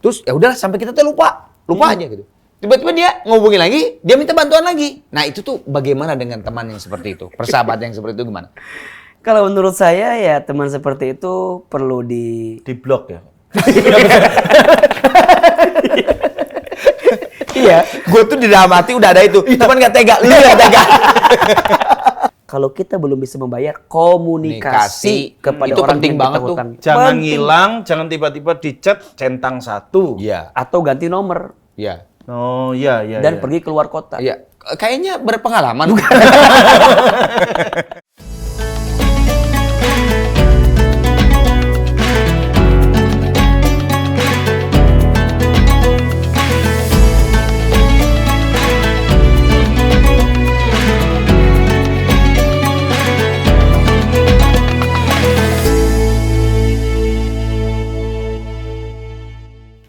Terus ya udahlah sampai kita tuh lupa aja gitu. Tiba-tiba dia ngubungin lagi, dia minta bantuan lagi. Nah itu tuh bagaimana dengan teman yang seperti itu? Persahabatan yang seperti itu gimana? Kalau menurut saya ya teman seperti itu perlu Di blok ya. Iya. Gue tuh di dalam hati udah ada itu, cuman gak tega, lu gak tega. Kalau kita belum bisa membayar, komunikasi kepada itu orang penting yang banget kita tuh. hutang. Jangan Penting. ngilang, jangan tiba-tiba di chat centang 1. Iya, Atau ganti nomor iya, Oh iya iya. dan iya. pergi keluar kota. iya. Kayaknya berpengalaman.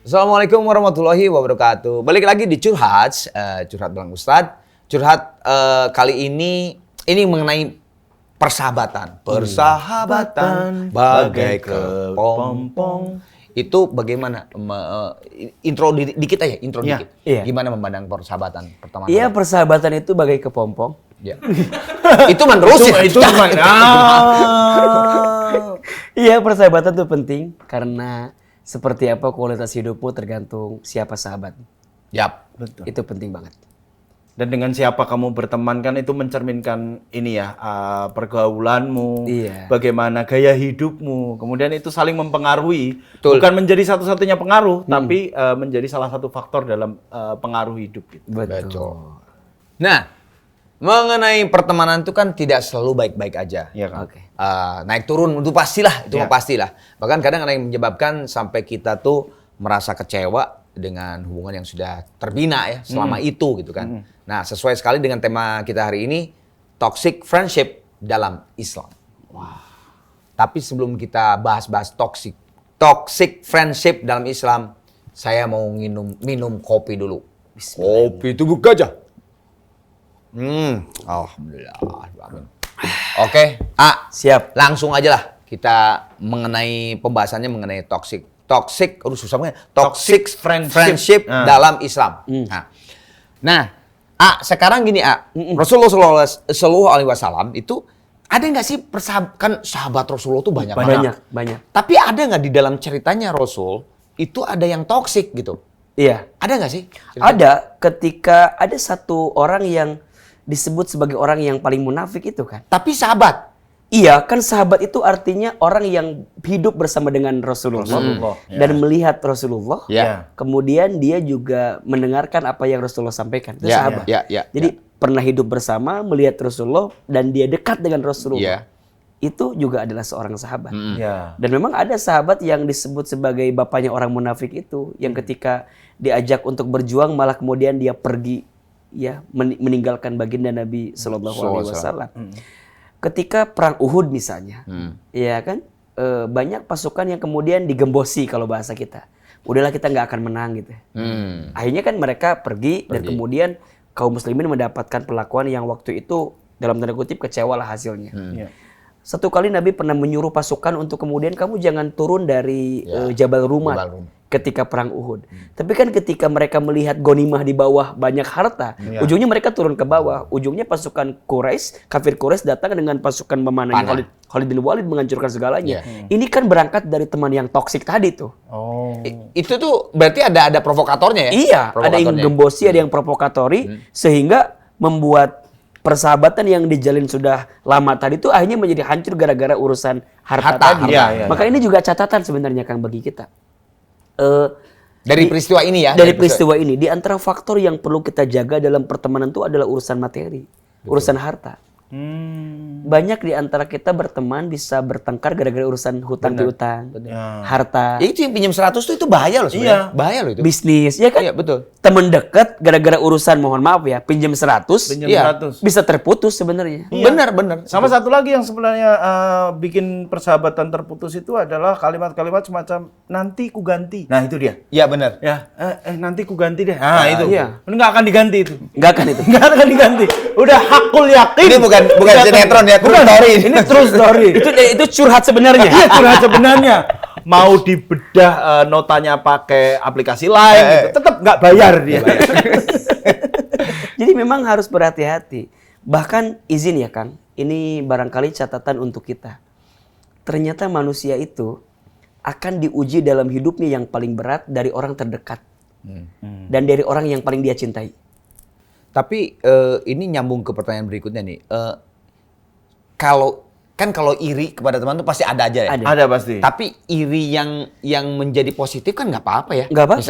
Assalamualaikum warahmatullahi wabarakatuh. Balik lagi di Curhat, Curhat Bareng Ustadz. Curhat kali ini mengenai persahabatan. Persahabatan bagai kepompong. Itu bagaimana? Intro dikit aja, intro Iya. dikit. Iya. Gimana memandang persahabatan pertemanan? Iya, persahabatan itu bagai kepompong. Ya. Itu menerusin. Itu cuma Iya, persahabatan itu penting karena seperti apa kualitas hidupmu tergantung siapa sahabat. Yap. Betul. Itu penting banget. Dan dengan siapa kamu berteman kan itu mencerminkan ini ya pergaulanmu, Iya. bagaimana gaya hidupmu, kemudian itu saling mempengaruhi, Betul. bukan menjadi satu-satunya pengaruh, tapi menjadi salah satu faktor dalam pengaruh hidup. Gitu. Betul. Nah, mengenai pertemanan itu kan tidak selalu baik-baik aja. Iya kan? Oke. Naik turun itu pastilah, itu Ya. mah pastilah. Bahkan kadang ada yang menyebabkan sampai kita tuh merasa kecewa dengan hubungan yang sudah terbina ya selama itu gitu kan. Nah, sesuai sekali dengan tema kita hari ini, toxic friendship dalam Islam. Wah. Tapi sebelum kita bahas-bahas toxic friendship dalam Islam, saya mau minum kopi dulu. Kopi tubuh gajah. Alhamdulillah. Amin. Oke, Siap. langsung aja lah kita mengenai pembahasannya mengenai toxic, susah banget. Toxic friendship Nah. dalam Islam. Nah, sekarang gini, Rasulullah Shallallahu Alaihi Wasallam itu ada nggak sih kan sahabat Rasulullah tuh banyak banget. Banyak. Tapi ada nggak di dalam ceritanya Rasul itu ada yang toxic gitu? Iya. Ada nggak sih? Ada ketika ada satu orang yang disebut sebagai orang yang paling munafik itu kan. Tapi sahabat. Iya, kan sahabat itu artinya orang yang hidup bersama dengan Rasulullah dan melihat Rasulullah. Ya. Kemudian dia juga mendengarkan apa yang Rasulullah sampaikan. Itu sahabat. Ya. Jadi pernah hidup bersama, melihat Rasulullah dan dia dekat dengan Rasulullah. Ya. Itu juga adalah seorang sahabat. Ya. Dan memang ada sahabat yang disebut sebagai bapaknya orang munafik itu, yang ketika diajak untuk berjuang malah kemudian dia pergi, ya, meninggalkan baginda Nabi Sallallahu Alaihi Wasallam. Ketika perang Uhud misalnya, ya kan, banyak pasukan yang kemudian digembosi kalau bahasa kita. Udahlah kita nggak akan menang gitu. Akhirnya kan mereka pergi dan kemudian kaum muslimin mendapatkan perlakuan yang waktu itu dalam tanda kutip kecewa lah hasilnya. Ya. Satu kali Nabi pernah menyuruh pasukan untuk kemudian kamu jangan turun dari Jabal Rumat ketika perang Uhud. Tapi kan ketika mereka melihat ghanimah di bawah banyak harta, ujungnya mereka turun ke bawah. Ujungnya pasukan Quraisy, kafir Quraisy datang dengan pasukan memanahnya Khalid bin Walid menghancurkan segalanya. Ini kan berangkat dari teman yang toksik tadi tuh. Oh. Itu tuh berarti ada provokatornya ya? Iya, ada yang gembosi, ada yang provokatori, sehingga membuat persahabatan yang dijalin sudah lama tadi itu akhirnya menjadi hancur gara-gara urusan harta tadi. Maka ini juga catatan sebenarnya Kang bagi kita. Dari peristiwa ini ya? Dari peristiwa ini, di antara faktor yang perlu kita jaga dalam pertemanan itu adalah urusan materi, urusan harta. Banyak di antara kita berteman bisa bertengkar gara-gara urusan hutang piutang, harta, Ya itu yang pinjam 100 tuh itu bahaya loh sebenarnya. Bahaya loh itu. bisnis, ya kan? Iya, betul. Teman dekat gara-gara urusan, mohon maaf ya, pinjam 100, Pinjam 100. bisa terputus sebenarnya. Benar. Sama satu lagi yang sebenarnya bikin persahabatan terputus itu adalah kalimat-kalimat semacam nanti ku ganti. Nah itu dia. Iya benar. Ya, nanti ku ganti deh. Nah itu. Iya. Ini nggak akan diganti itu. Enggak kan itu? Nggak akan diganti. Udah hakul yakin. Ini bukan sinetron ya, true story. Ini true story. Itu curhat sebenarnya. Iya curhat sebenarnya. mau dibedah notanya pakai aplikasi lain, gitu, tetap nggak bayar dia. Jadi memang harus berhati-hati. Bahkan izin ya Kang, ini barangkali catatan untuk kita. Ternyata manusia itu akan diuji dalam hidupnya yang paling berat dari orang terdekat. Dan dari orang yang paling dia cintai. Tapi ini nyambung ke pertanyaan berikutnya nih. Kalau iri kepada teman tuh pasti ada aja ya. Ada pasti. Tapi iri yang menjadi positif kan nggak apa-apa ya. Nggak apa-apa.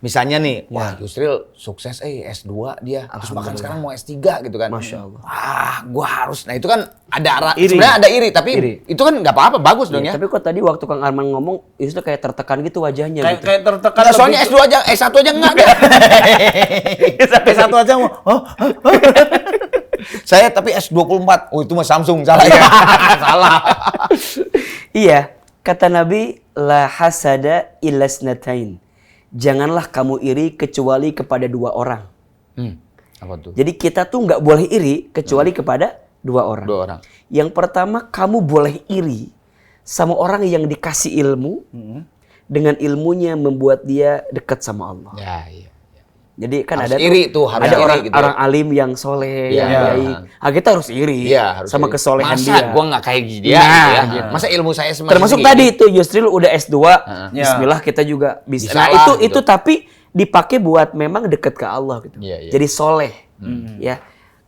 Misalnya nih, wah Yusril sukses S2 dia, terus bahkan sekarang mau S3 gitu kan. Masya Allah. Wah, gua harus. Nah itu kan ada Iri. sebenarnya ada iri, tapi Iri. itu kan nggak apa-apa, bagus dong ya. Tapi kok tadi waktu Kang Arman ngomong, itu kayak tertekan gitu wajahnya gitu. Kayak tertekan. Nggak, soalnya S2 aja, S1 aja enggak. S1 aja mau. Saya tapi S24. Oh itu mah Samsung, salah ya. Salah. Iya, kata Nabi, la hasada illa snatain. Janganlah kamu iri kecuali kepada dua orang. Apa tuh? Jadi kita tuh nggak boleh iri kecuali kepada dua orang. Dua orang. Yang pertama, kamu boleh iri sama orang yang dikasih ilmu, dengan ilmunya membuat dia dekat sama Allah. Ya, iya. Jadi kan Harus ada iri tuh, harus ada iri orang, gitu ya. orang alim yang soleh, Iya. yang baik. Kita harus iri Iya, harus sama iri. kesolehan Masa dia. gua nggak kayak dia Nah, gitu ya? gitu. Masa ilmu saya semakin Termasuk segini? tadi itu Yusril udah S2, Bismillah kita juga bisa. Bisa Nah lah, itu gitu. tapi dipakai buat memang dekat ke Allah gitu. Iya, iya. Jadi soleh, ya.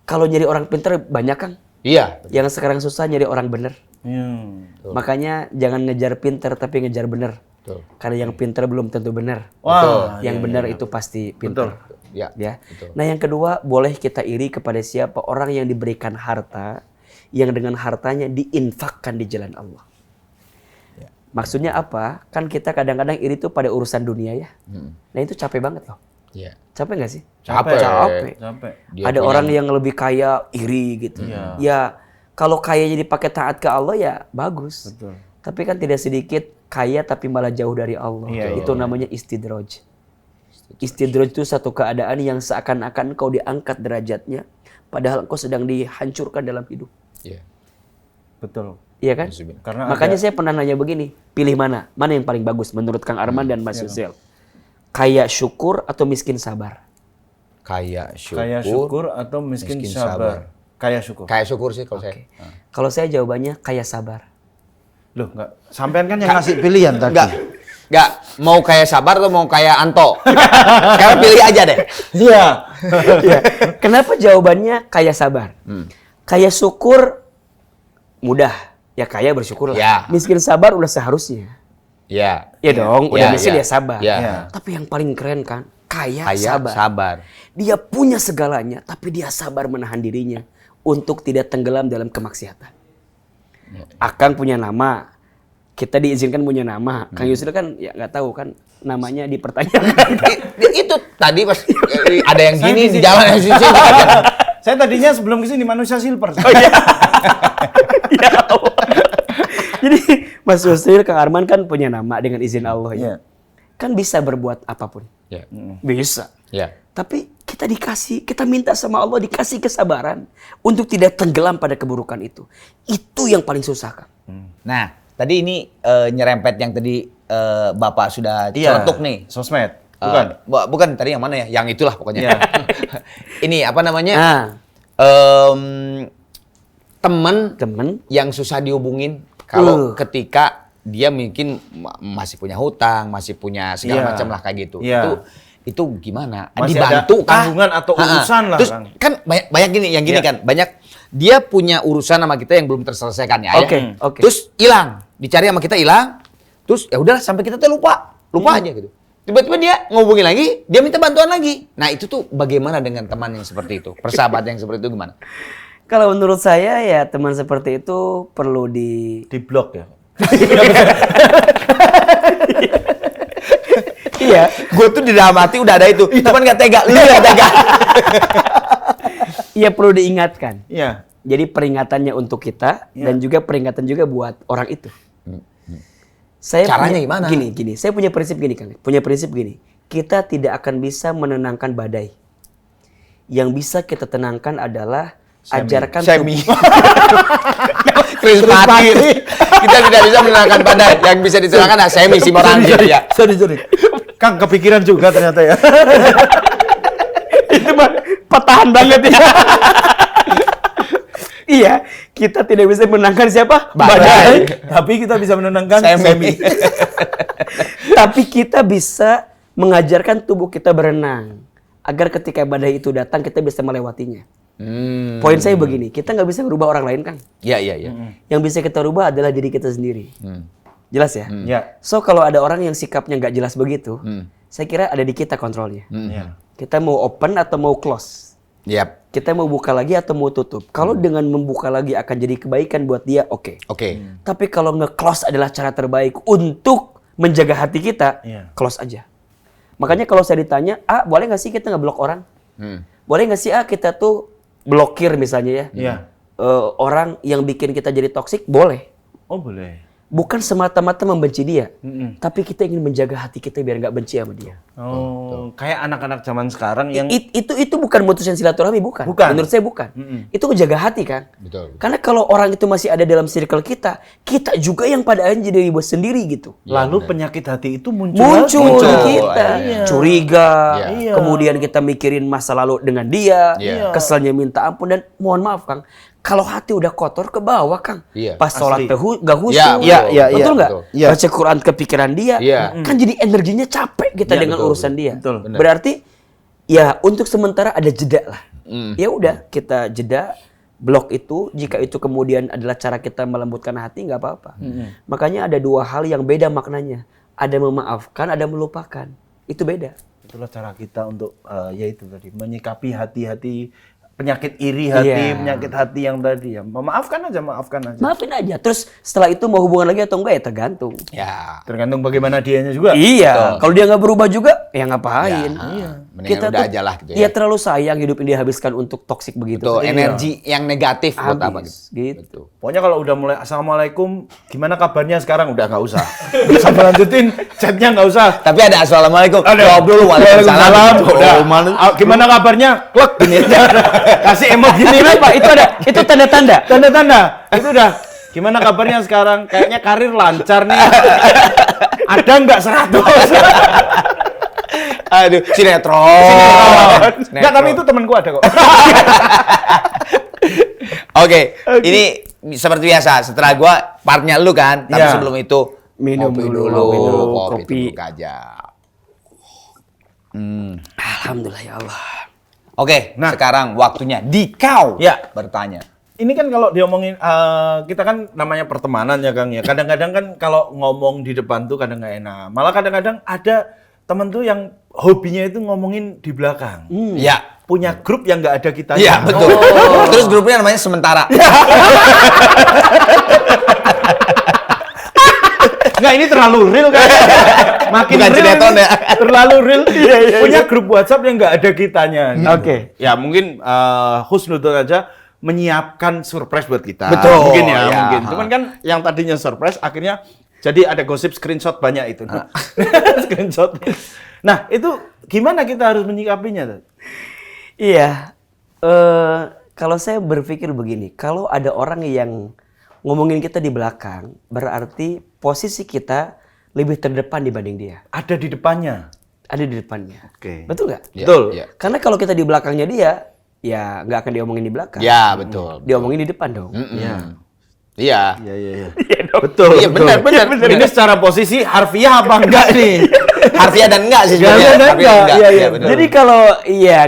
Kalau nyari orang pintar banyak Kang. Iya. Yang sekarang susah nyari orang bener. Betul. Makanya jangan ngejar pintar tapi ngejar bener. Betul. Karena yang pintar belum tentu benar. Wah, Yang iya, benar iya. itu pasti pintar. Ya. Ya. Betul. Nah yang kedua, boleh kita iri kepada siapa orang yang diberikan harta, yang dengan hartanya diinfakkan di jalan Allah. Maksudnya apa? Kan kita kadang-kadang iri tuh pada urusan dunia ya. Nah itu capek banget loh. Iya. Capek nggak sih? Capek. Capek. Dia Ada punya- orang yang lebih kaya iri gitu. Iya. Ya kalau kayanya dipakai taat ke Allah ya bagus. Betul. Tapi kan tidak sedikit kaya tapi malah jauh dari Allah. Iya, Itu namanya istidraj. Istidraj itu satu keadaan yang seakan-akan kau diangkat derajatnya, padahal kau sedang dihancurkan dalam hidup. Iya. Betul. Iya kan? Karena Makanya saya pernah nanya begini, pilih mana? Mana yang paling bagus menurut Kang Arman dan Mas Yusil? Kaya syukur atau miskin sabar? Kaya syukur. kaya syukur atau miskin, miskin sabar. sabar. Kaya syukur. Kaya syukur sih kalau saya. Kalau saya jawabannya kaya sabar. Loh, enggak. Sampean kan yang ngasih pilihan tadi. Enggak, mau kaya sabar atau mau kaya Anto? Sekarang pilih aja deh. Iya. Ya. Kenapa jawabannya kaya sabar? Kaya syukur mudah. Ya kaya bersyukur lah. Ya. Miskin sabar udah seharusnya. Iya. Ya dong, udah Ya, miskin ya. ya sabar. Ya. Ya. Tapi yang paling keren kan, kaya Kaya sabar. sabar. Dia punya segalanya, tapi dia sabar menahan dirinya untuk tidak tenggelam dalam kemaksiatan. Akang punya nama, kita diizinkan punya nama. Kang Yusril kan ya nggak tahu kan namanya dipertanyakan. Itu tadi pas ada yang Saya gini di di sini. jalan yang sini. Saya tadinya sebelum kesini manusia silver. Ya Allah. Jadi Mas Yusril, Kang Arman kan punya nama dengan izin Allah ya. Iya. Kan bisa berbuat apapun. Ya. Bisa. Ya. Tapi kita minta sama Allah dikasih kesabaran untuk tidak tenggelam pada keburukan itu. Itu yang paling susah, Kang. Nah, tadi ini nyerempet yang tadi Bapak sudah Iya. celetuk nih. Sosmed. Bukan. Bukan. Bukan tadi yang mana ya? Yang itulah pokoknya. Iya. Ini apa namanya? Nah, Temen yang susah dihubungin kalau ketika dia mungkin masih punya hutang, masih punya segala Iya. macam lah kayak gitu. Iya. Itu gimana? Masih Dibantu ada kah? tanggungan atau urusan lah, Terus Kang. kan banyak gini, yang gini Iya. kan, banyak dia punya urusan sama kita yang belum terselesaikan ya. Oke, ya. oke. Terus hilang, dicari sama kita hilang. Terus ya udah sampai kita tuh lupa aja gitu. Tiba-tiba dia ngubungin lagi, dia minta bantuan lagi. Nah itu tuh bagaimana dengan teman yang seperti itu, persahabatan yang seperti itu gimana? kalau menurut saya ya teman seperti itu perlu Di blok ya. Iya, Gue tuh di dalam hati udah ada itu, cuman gak tega, lu gak tega. iya perlu diingatkan. Iya. Jadi peringatannya untuk kita dan juga peringatan juga buat orang itu. Saya Caranya punya- gimana? Gini. Saya punya prinsip gini, Kang. Kita tidak akan bisa menenangkan badai. Yang bisa kita tenangkan adalah ajarkan Semi. Krispati. Kita tidak bisa menenangkan badai. Yang bisa ditenangkan semi Simorangi ya. Sorry. Kang kepikiran juga ternyata ya. Itu mah patahan banget ya. Iya, kita tidak bisa menenangkan siapa? Badai. Tapi kita bisa menenangkan Semi. Tapi kita bisa mengajarkan tubuh kita berenang. Agar ketika badai itu datang, kita bisa melewatinya. Poin saya begini, kita nggak bisa merubah orang lain, Kang. Iya. Yang bisa kita rubah adalah diri kita sendiri. Jelas ya? Ya. So, kalau ada orang yang sikapnya nggak jelas begitu, saya kira ada di kita kontrolnya. Ya. Kita mau open atau mau close. Yap. Kita mau buka lagi atau mau tutup. Kalau dengan membuka lagi akan jadi kebaikan buat dia, oke. Oke. Tapi kalau nge-close adalah cara terbaik untuk menjaga hati kita, Iya. close aja. Makanya kalau saya ditanya, boleh nggak sih kita ngeblok orang? Boleh nggak sih kita tuh blokir misalnya ya? Iya. Orang yang bikin kita jadi toksik, boleh. Oh, boleh. Bukan semata-mata membenci dia, tapi kita ingin menjaga hati kita biar nggak benci sama dia. Oh, kayak anak-anak zaman sekarang yang Itu bukan mutusin silaturahmi, bukan. Bukan. Menurut saya bukan. Itu menjaga hati kan. Betul. Karena kalau orang itu masih ada dalam circle kita juga yang pada akhirnya jadi bos sendiri gitu. lalu penyakit hati itu muncul Muncul lagi. di kita, Iya. curiga, Iya. kemudian kita mikirin masa lalu dengan dia, Iya. keselnya minta ampun dan mohon maaf Kang, kalau hati udah kotor ke bawah Kang, Iya. pas sholat Asli. gak khusyuk, Iya, betul nggak? betul. Iya. Baca Quran kepikiran dia, Iya. kan jadi energinya capek kita Iya, dengan betul, urusan dia. betul. Benar. Berarti ya untuk sementara ada jeda lah. Ya udah kita jeda. Blok itu, jika itu kemudian adalah cara kita melembutkan hati, nggak apa-apa. Makanya ada dua hal yang beda maknanya. Ada memaafkan, ada melupakan. Itu beda. Itulah cara kita untuk yaitu tadi menyikapi hati-hati penyakit iri hati, Iya. penyakit hati yang tadi ya. Maafkan aja. Maafin aja. Terus setelah itu mau hubungan lagi atau enggak ya tergantung. Ya. Tergantung bagaimana dianya juga. Iya. Kalau dia nggak berubah juga, ya ngapain? Iya. Mendingan udah aja lah gitu ya. Iya terlalu sayang hidup ini dihabiskan untuk toksik begitu. Betul, energi yang negatif buat apa Habis, gitu. gitu. Pokoknya kalau udah mulai assalamualaikum, gimana kabarnya sekarang udah nggak usah. Sampai lanjutin chatnya nggak usah. Tapi ada assalamualaikum. Ada. Jawab dulu Waalaikumsalam. Udah. Gimana kabarnya? Klek gini aja. Kasih emoji gini Apa? Itu tanda-tanda. Tanda-tanda. Itu udah. Gimana kabarnya sekarang? Kayaknya karir lancar nih. Ada nggak 100? Aduh, sinetron. Nggak, tapi itu temanku ada kok. Oke, ini seperti biasa. Setelah gua partnya lu kan, tapi Iya. sebelum itu Minum kopi dulu, dulu, minum dulu, kopi kopi. dulu aja. Alhamdulillah ya Allah. Oke, Nah. sekarang waktunya dikau Ya. bertanya. Ini kan kalau diomongin, kita kan namanya pertemanan ya Kang ya. Kadang-kadang kan kalau ngomong di depan tuh kadang nggak enak. Malah kadang-kadang ada temen tuh yang hobinya itu ngomongin di belakang. Ya. Punya grup yang nggak ada kita. Iya, betul. Terus grupnya namanya sementara. Nggak, ini terlalu real kan? Makin Bukan real sinetron ini. ya. Terlalu real. Punya grup WhatsApp yang nggak ada kitanya. gitu. Oke. Ya mungkin husnudon aja menyiapkan surprise buat kita. Betul, Mungkin ya, ya. mungkin. Cuman kan yang tadinya surprise akhirnya jadi ada gosip screenshot banyak itu. Screenshot. Nah, itu gimana kita harus menyikapinya tuh? Iya. Kalau saya berpikir begini, kalau ada orang yang ngomongin kita di belakang, berarti posisi kita lebih terdepan dibanding dia. Ada di depannya. Ada di depannya. Oke. Betul nggak? Ya, Betul. ya. Karena kalau kita di belakangnya dia, ya nggak akan diomongin di belakang. Ya, betul. Diomongin di depan dong. Iya. Iya. Iya. Betul. Iya, benar, benar. Ini secara posisi harfiah apa enggak nih? Harfiah dan enggak sih Harfiah sebenarnya. dan Harfiah dan enggak. Iya, benar. Jadi kalau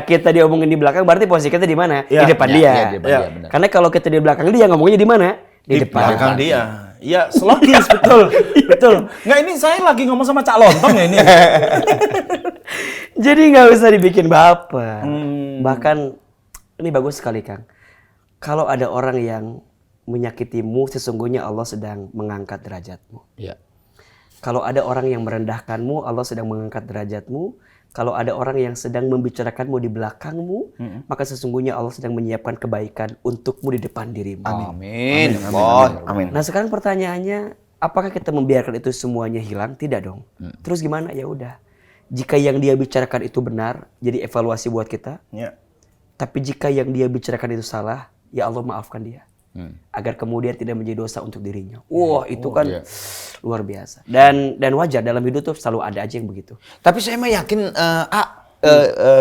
kita diomongin di belakang, berarti posisi kita di mana? Ya, Di depan ya, dia. ya, di depan Ya. dia, benar. Karena kalau kita di belakang dia, ngomongnya di mana? Di depan. belakang dia. Iya, selogis betul. Betul. Nggak, ini saya lagi ngomong sama Cak Lontong ya ini. Jadi nggak usah dibikin baper. Bahkan ini bagus sekali Kang. Kalau ada orang yang menyakitimu, sesungguhnya Allah sedang mengangkat derajatmu. Iya. Kalau ada orang yang merendahkanmu, Allah sedang mengangkat derajatmu. Kalau ada orang yang sedang membicarakanmu di belakangmu, maka sesungguhnya Allah sedang menyiapkan kebaikan untukmu di depan dirimu. Amin. Boy. Amin. Nah sekarang pertanyaannya, apakah kita membiarkan itu semuanya hilang? Tidak dong. Terus gimana? Ya udah. Jika yang dia bicarakan itu benar, jadi evaluasi buat kita. Ya. Tapi jika yang dia bicarakan itu salah, ya Allah maafkan dia. agar kemudian tidak menjadi dosa untuk dirinya. Wah, itu kan iya. luar biasa. Dan wajar dalam hidup tuh selalu ada aja yang begitu. Tapi saya mah yakin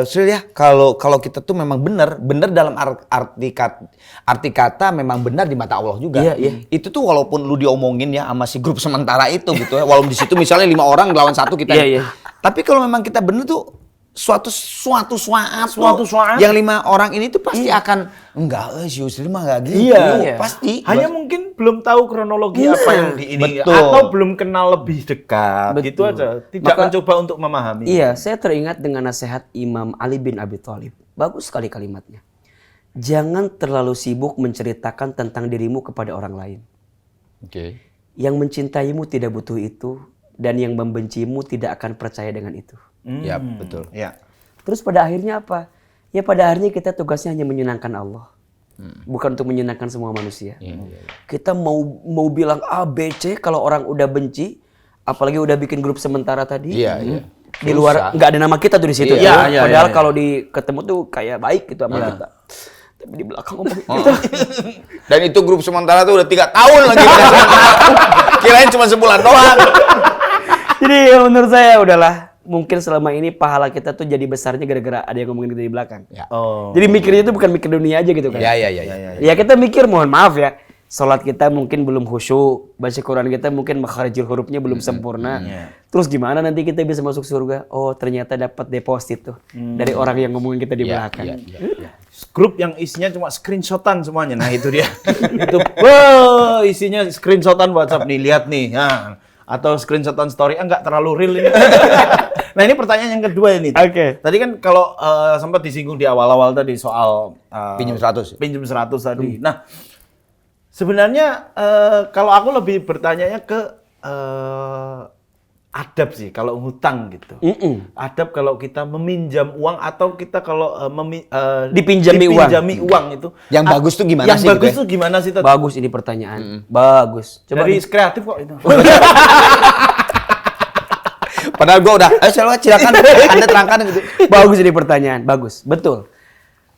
Sril ya, kalau kita tuh memang benar dalam arti kata memang benar di mata Allah juga. Iya, iya. Itu tuh walaupun lu diomongin ya sama si grup sementara itu gitu ya, walaupun di situ misalnya 5 orang lawan 1 kita. Iya, iya. Tapi kalau memang kita benar tuh suatu saat yang 5 orang ini tuh pasti akan enggak, si Yusril mah enggak gitu. Iya. Pasti. Hanya mungkin belum tahu kronologi apa yang di ini betul. atau belum kenal lebih dekat gitu Betul. aja. Tidak Maka- mencoba untuk memahami. Iya, saya teringat dengan nasihat Imam Ali bin Abi Thalib. Bagus sekali kalimatnya. Jangan terlalu sibuk menceritakan tentang dirimu kepada orang lain. Oke. Yang mencintaimu tidak butuh itu, dan yang membencimu tidak akan percaya dengan itu. Ya, betul. Ya. Terus pada akhirnya apa? Ya pada akhirnya kita tugasnya hanya menyenangkan Allah. Bukan untuk menyenangkan semua manusia. Kita mau bilang A, B, C, kalau orang udah benci, apalagi udah bikin grup sementara tadi. Iya, iya. Di luar nggak ada nama kita tuh di situ Iya, ya. iya, Padahal iya. kalau ketemu tuh kayak baik gitu sama kita. Tapi di belakang ngomong gitu. Dan itu grup sementara tuh udah 3 tahun lagi. Kirain cuma sebulan doang. Jadi ya menurut saya udahlah, mungkin selama ini pahala kita tuh jadi besarnya gara-gara ada yang ngomongin kita di belakang. Ya. Oh. Jadi mikirnya tuh bukan mikir dunia aja gitu kan. Iya. Ya kita mikir, mohon maaf ya, sholat kita mungkin belum khusyuk, baca Quran kita mungkin makharijul hurufnya belum sempurna. Terus gimana nanti kita bisa masuk surga? Oh ternyata dapat deposit tuh dari orang yang ngomongin kita di belakang. Iya. Grup yang isinya cuma screenshotan semuanya. Nah, itu dia. Itu isinya screenshotan WhatsApp nih, lihat nih. Nah, atau screenshotan story enggak terlalu real ini. Nah, ini pertanyaan yang kedua ini. Oke. Tadi kan kalau sempat disinggung di awal-awal tadi soal Pinjam 100. Pinjam 100 tadi. Nah, sebenarnya kalau aku lebih bertanyanya ke adab sih kalau hutang gitu. Adab kalau kita meminjam uang atau kita kalau Dipinjami uang itu. Yang bagus tuh gimana yang sih bagus gitu ya? tuh gimana sih? Tat? Bagus ini pertanyaan. Bagus. Coba Dari kreatif kok itu. Padahal gua udah, silakan Anda terangkan gitu. Bagus ini pertanyaan, bagus, betul.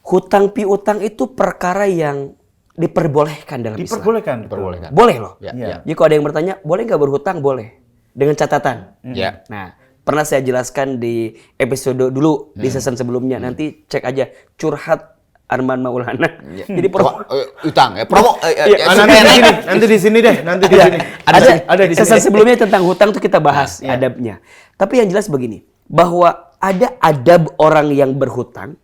Hutang piutang itu perkara yang diperbolehkan dalam Islam. Diperbolehkan. Boleh loh. Ya, Iya. ya. Jadi kalau ada yang bertanya, boleh nggak berhutang? Boleh. Dengan catatan. Ya. Nah, pernah saya jelaskan di episode dulu, di season sebelumnya. Nanti cek aja, curhat Arman Maulana. Jadi Utang ya, promo. Nanti di sini deh, nanti di sini. Ada di season sebelumnya tentang hutang tuh kita bahas adabnya. Tapi yang jelas begini, bahwa ada adab orang yang berhutang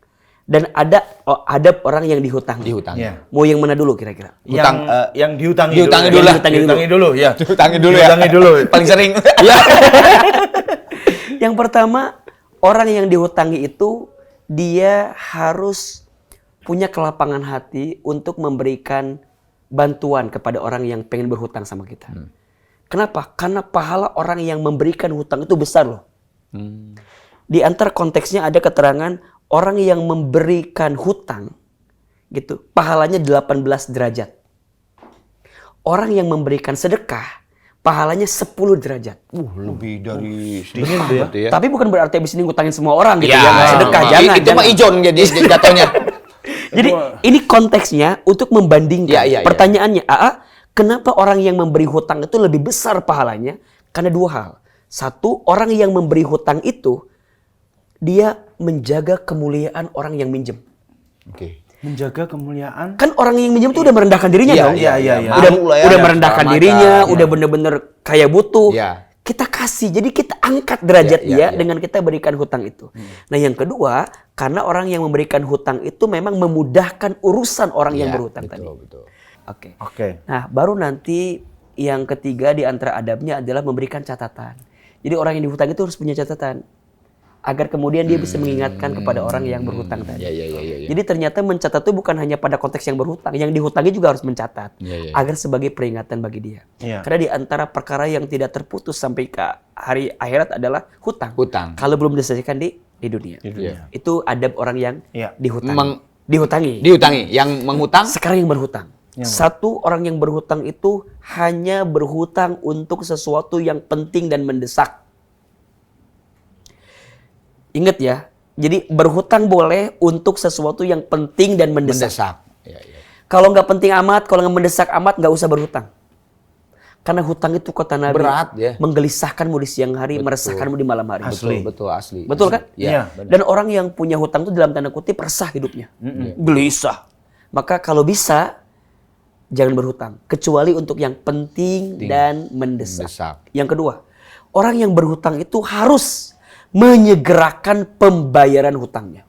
dan ada adab orang yang dihutangi. Iya. Mau yang mana dulu kira-kira? Yang diutangi Diutangi dulu. dulu. Diutangi dulu, ya. Diutangi dulu ya. Diutangi dulu. Paling sering. Yang pertama, orang yang dihutangi itu dia harus punya kelapangan hati untuk memberikan bantuan kepada orang yang pengen berhutang sama kita. Kenapa? Karena pahala orang yang memberikan hutang itu besar loh. Di antara konteksnya ada keterangan orang yang memberikan hutang gitu, pahalanya 18 derajat. Orang yang memberikan sedekah, pahalanya 10 derajat. Lebih dari Dingin tuh ya. gitu ya. Tapi bukan berarti abis ini ngutangin semua orang gitu Ya, ya. Nggak sedekah, jangan. Itu mah ijon jadi jatuhnya. Jadi ini konteksnya untuk membandingkan. Ya. Pertanyaannya, kenapa orang yang memberi hutang itu lebih besar pahalanya? Karena 2 hal. 1, orang yang memberi hutang itu dia menjaga kemuliaan orang yang minjem. Oke. Menjaga kemuliaan. Kan orang yang minjem tuh udah merendahkan dirinya dong. Iya. Udah merendahkan dirinya, udah bener-bener kayak butuh. Iya. Kita kasih, jadi kita angkat derajat Iya. dia dengan kita berikan hutang itu. Nah yang kedua, karena orang yang memberikan hutang itu memang memudahkan urusan orang yang berhutang tadi. Betul. Oke. Nah baru nanti yang ketiga di antara adabnya adalah memberikan catatan. Jadi orang yang dihutang itu harus punya catatan. Agar kemudian dia bisa mengingatkan kepada orang yang berhutang tadi. Iya. Jadi ternyata mencatat itu bukan hanya pada konteks yang berhutang, yang dihutangi juga harus mencatat agar sebagai peringatan bagi dia. Iya. Karena di antara perkara yang tidak terputus sampai ke hari akhirat adalah hutang. Hutang. Kalau belum diselesaikan di dunia. Iya. Itu adab orang yang dihutangi. Dihutangi. Diutangi. Yang menghutang? Sekarang yang berhutang. Satu, orang yang berhutang itu hanya berhutang untuk sesuatu yang penting dan mendesak. Ingat ya, jadi berhutang boleh untuk sesuatu yang penting dan mendesak. Iya. Kalau nggak penting amat, kalau nggak mendesak amat, nggak usah berhutang. Karena hutang itu kata Nabi Berat, ya. menggelisahkanmu di siang hari, meresahkanmu di malam hari. Betul, asli. Betul kan? Iya. Dan orang yang punya hutang itu dalam tanda kutip resah hidupnya. Gelisah. Maka kalau bisa, jangan berhutang. Kecuali untuk yang penting dan mendesak. Yang kedua, orang yang berhutang itu harus menyegerakan pembayaran hutangnya.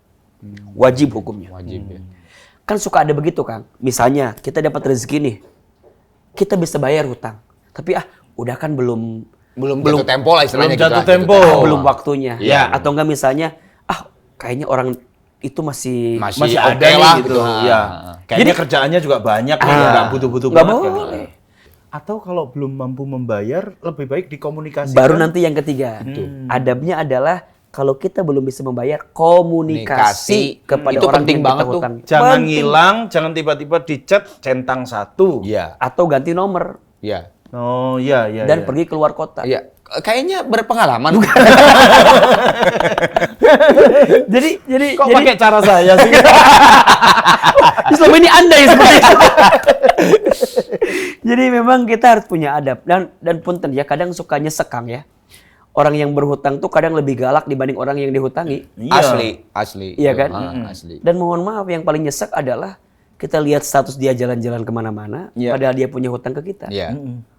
Wajib hukumnya. Wajib ya. Kan suka ada begitu, Kang. Misalnya, kita dapat rezeki nih. Kita bisa bayar hutang. Tapi udah kan belum Jatuh tempo lah istilahnya. Belum jatuh gitu. tempo. belum waktunya. Iya. Atau enggak misalnya, kayaknya orang itu masih Masih oke ada lah, nih gitu. gitu. Ya. Kayaknya kerjaannya juga banyak nih, nggak butuh-butuh nggak banget. Kan. boleh. Atau kalau belum mampu membayar, lebih baik dikomunikasikan. Baru nanti yang ketiga. Adabnya adalah kalau kita belum bisa membayar, komunikasi kepada Itu orang penting yang banget kita tuh. hutang. Jangan Penting. ngilang, jangan tiba-tiba di-chat centang 1. Iya. Atau ganti nomor Iya. Oh iya. dan pergi keluar kota. Iya. Kayaknya berpengalaman. Jadi Kok pakai cara saya sih? selama ini Anda yang seperti itu. Jadi memang kita harus punya adab dan punten ya, kadang suka nyesekang ya. Orang yang berhutang tuh kadang lebih galak dibanding orang yang dihutangi. Iya. Asli. Iya kan? Asli. Dan mohon maaf, yang paling nyesek adalah kita lihat status dia jalan-jalan kemana-mana, Iya. padahal dia punya hutang ke kita. Iya.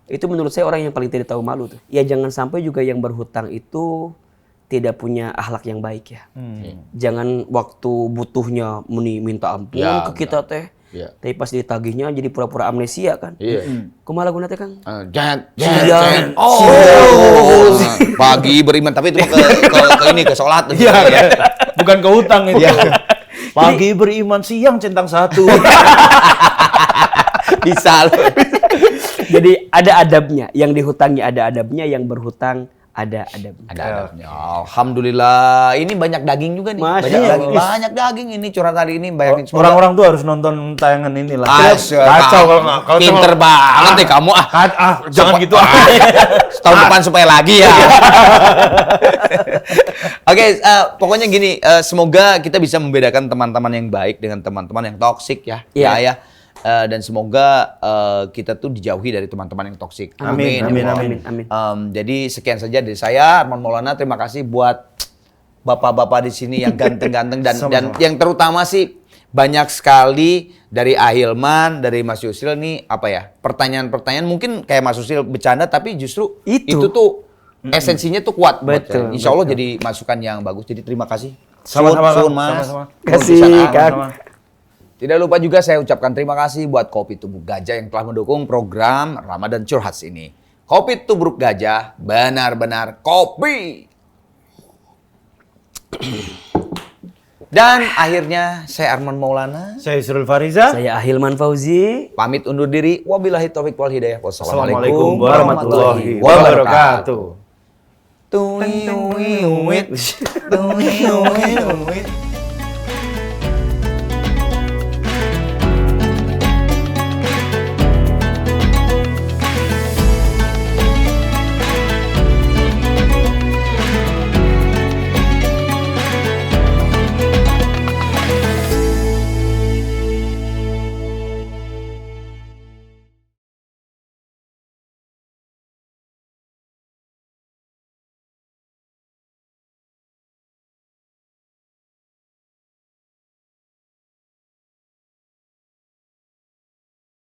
Itu menurut saya orang yang paling tidak tahu malu tuh. Ya jangan sampai juga yang berhutang itu tidak punya akhlak yang baik ya. Jangan waktu butuhnya minta ampun Ya, ke kita teh. Iya. Tapi pas ditagihnya jadi pura-pura amnesia kan. Iya. Kumaha laguna teh, Kang? Jangan. Pagi beriman, tapi itu mah ke sholat. Iya. Bukan ke hutang itu. Pagi beriman, siang centang 1. Bisa loh. Jadi ada adabnya, yang dihutangi ada adabnya, yang berhutang ada adabnya. Ada adabnya. Alhamdulillah. Ini banyak daging juga nih. Masya Allah. Banyak daging ini curhat hari ini. Bayangin semua. Orang-orang tuh harus nonton tayangan inilah. Kacau Kacau kalau pinter banget deh kamu jangan gitu. Tahun depan supaya lagi ya. Oke, pokoknya gini, semoga kita bisa membedakan teman-teman yang baik dengan teman-teman yang toksik ya. Iya. Ya. Dan semoga kita tuh dijauhi dari teman-teman yang toksik. Amin, amin, ya Allah. amin. Jadi sekian saja dari saya, Arman Maulana. Terima kasih buat bapak-bapak di sini yang ganteng-ganteng dan Sama-sama. yang terutama sih banyak sekali dari Ahilman, dari Mas Yusril nih apa ya, pertanyaan-pertanyaan mungkin kayak Mas Yusril bercanda tapi justru itu tuh esensinya tuh kuat. Betul, Insya Allah jadi masukan yang bagus. Jadi terima kasih. Sama-sama, Sun, Kang. Mas. Sama-sama. Kasih, Kang. Sama-sama. Tidak lupa juga saya ucapkan terima kasih buat Kopi Tubruk Gajah yang telah mendukung program Ramadan Curhats ini. Kopi Tubruk Gajah benar-benar kopi. Dan akhirnya saya Arman Maulana Saya Yusril Fariza. Saya Ahilman Fauzi. pamit undur diri. Wabillahi taufiq wal hidayah. Assalamualaikum warahmatullahi wabarakatuh. Tuwi, tuwi, tuwi, tuwi, tuwi, tuwi.